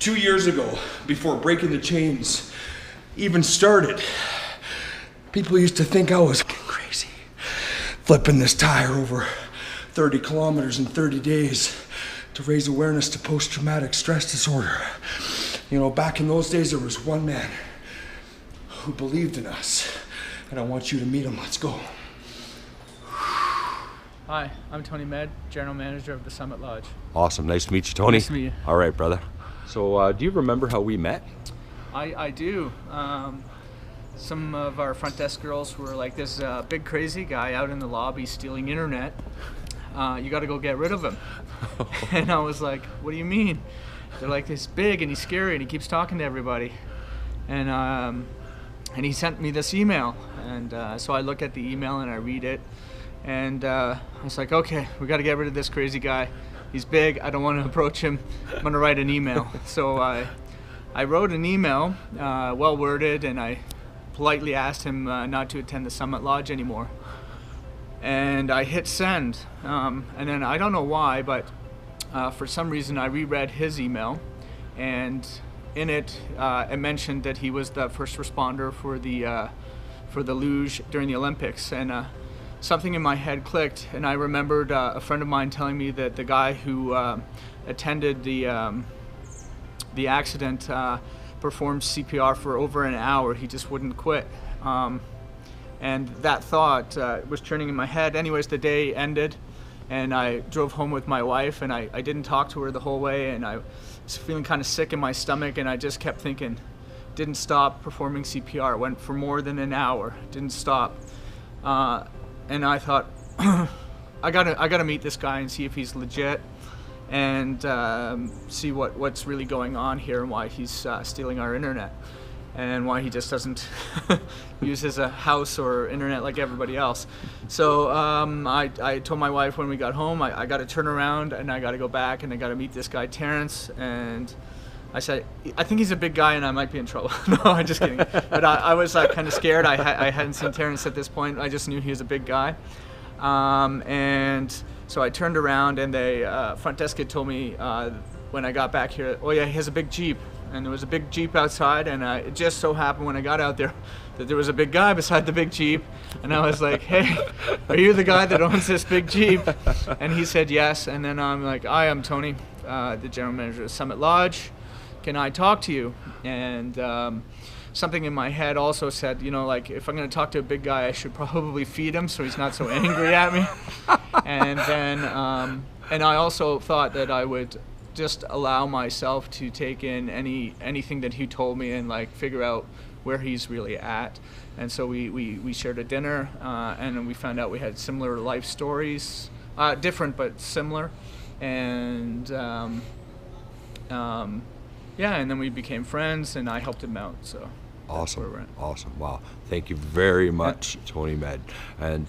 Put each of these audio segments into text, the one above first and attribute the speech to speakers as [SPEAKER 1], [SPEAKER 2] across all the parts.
[SPEAKER 1] 2 years ago, before Breaking the Chains even started, people used to think I was crazy, flipping this tire over 30 kilometers in 30 days to raise awareness to post-traumatic stress disorder. You know, back in those days, there was one man who believed in us, and I want you to meet him. Let's go.
[SPEAKER 2] Hi, I'm Tony Med, General Manager of the Summit Lodge.
[SPEAKER 3] Awesome. Nice to meet you, Tony.
[SPEAKER 2] Nice to meet you.
[SPEAKER 3] All right, brother. So do you remember how we met?
[SPEAKER 2] I do. Some of our front desk girls were like, this big crazy guy out in the lobby stealing internet. You got to go get rid of him. And I was like, what do you mean? They're like, this big and he's scary and he keeps talking to everybody. And he sent me this email. And so I look at the email and I read it. And I was like, okay, we got to get rid of this crazy guy. He's big. I don't want to approach him. I'm going to write an email. So I wrote an email, well worded, and I politely asked him not to attend the Summit Lodge anymore. And I hit send. And then I don't know why, but for some reason I reread his email. And in it, it mentioned that he was the first responder for the luge during the Olympics. And something in my head clicked, and I remembered a friend of mine telling me that the guy who attended the accident performed CPR for over an hour. He just wouldn't quit. And that thought was churning in my head. Anyways, the day ended, and I drove home with my wife, and I didn't talk to her the whole way, and I was feeling kind of sick in my stomach, and I just kept thinking, didn't stop performing CPR. It went for more than an hour, didn't stop. And I thought, I gotta meet this guy and see if he's legit, and see what's really going on here and why he's stealing our internet, and why he just doesn't use his house or internet like everybody else. So I told my wife when we got home, I got to turn around and I got to go back and I got to meet this guy Terrance. And I said, I think he's a big guy and I might be in trouble. No, I'm just kidding. But I was kind of scared. I hadn't seen Terrance at this point. I just knew he was a big guy. And so I turned around and the front desk had told me when I got back here, oh yeah, he has a big Jeep. And there was a big Jeep outside, and it just so happened when I got out there that there was a big guy beside the big Jeep. And I was like, hey, are you the guy that owns this big Jeep? And he said yes. And then I'm like, I am Tony, the general manager of Summit Lodge. Can I talk to you? And something in my head also said, you know, like, if I'm going to talk to a big guy, I should probably feed him so he's not so angry at me. And then, and I also thought that I would just allow myself to take in anything that he told me and like figure out where he's really at. And so we shared a dinner, and then we found out we had similar life stories, different but similar. And yeah, and then we became friends, and I helped him out. So
[SPEAKER 3] awesome, awesome. Wow, thank you very much, Tony Med. And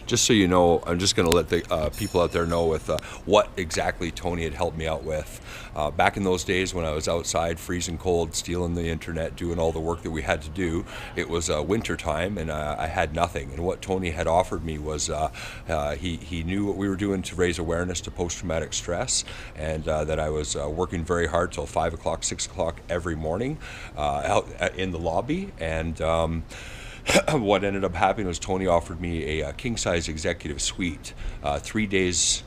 [SPEAKER 3] just so you know, I'm just going to let the people out there know with what exactly Tony had helped me out with. Back in those days when I was outside freezing cold, stealing the internet, doing all the work that we had to do, it was winter time and I had nothing. And what Tony had offered me was he knew what we were doing to raise awareness to post-traumatic stress, and that I was working very hard till 5 o'clock, 6 o'clock every morning out in the lobby. And what ended up happening was Tony offered me a king-size executive suite, 3 days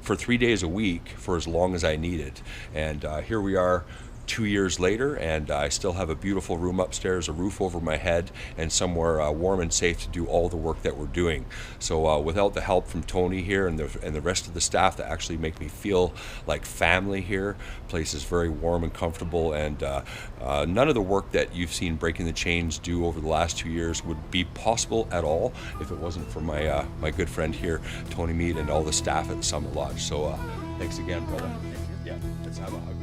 [SPEAKER 3] for 3 days a week for as long as I needed. And here we are 2 years later, and I still have a beautiful room upstairs, a roof over my head, and somewhere warm and safe to do all the work that we're doing. So without the help from Tony here and the rest of the staff that actually make me feel like family here, the place is very warm and comfortable, and none of the work that you've seen Breaking the Chains do over the last 2 years would be possible at all if it wasn't for my good friend here, Tony Mead, and all the staff at the Summit Lodge. So thanks again, brother. Yeah, let's have a hug.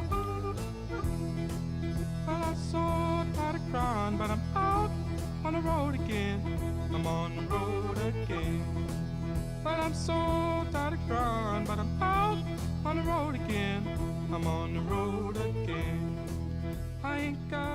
[SPEAKER 4] Crying, but I'm out on the road again. I'm on the road again. But I'm so tired of crying, but I'm out on the road again. I'm on the road again. I ain't got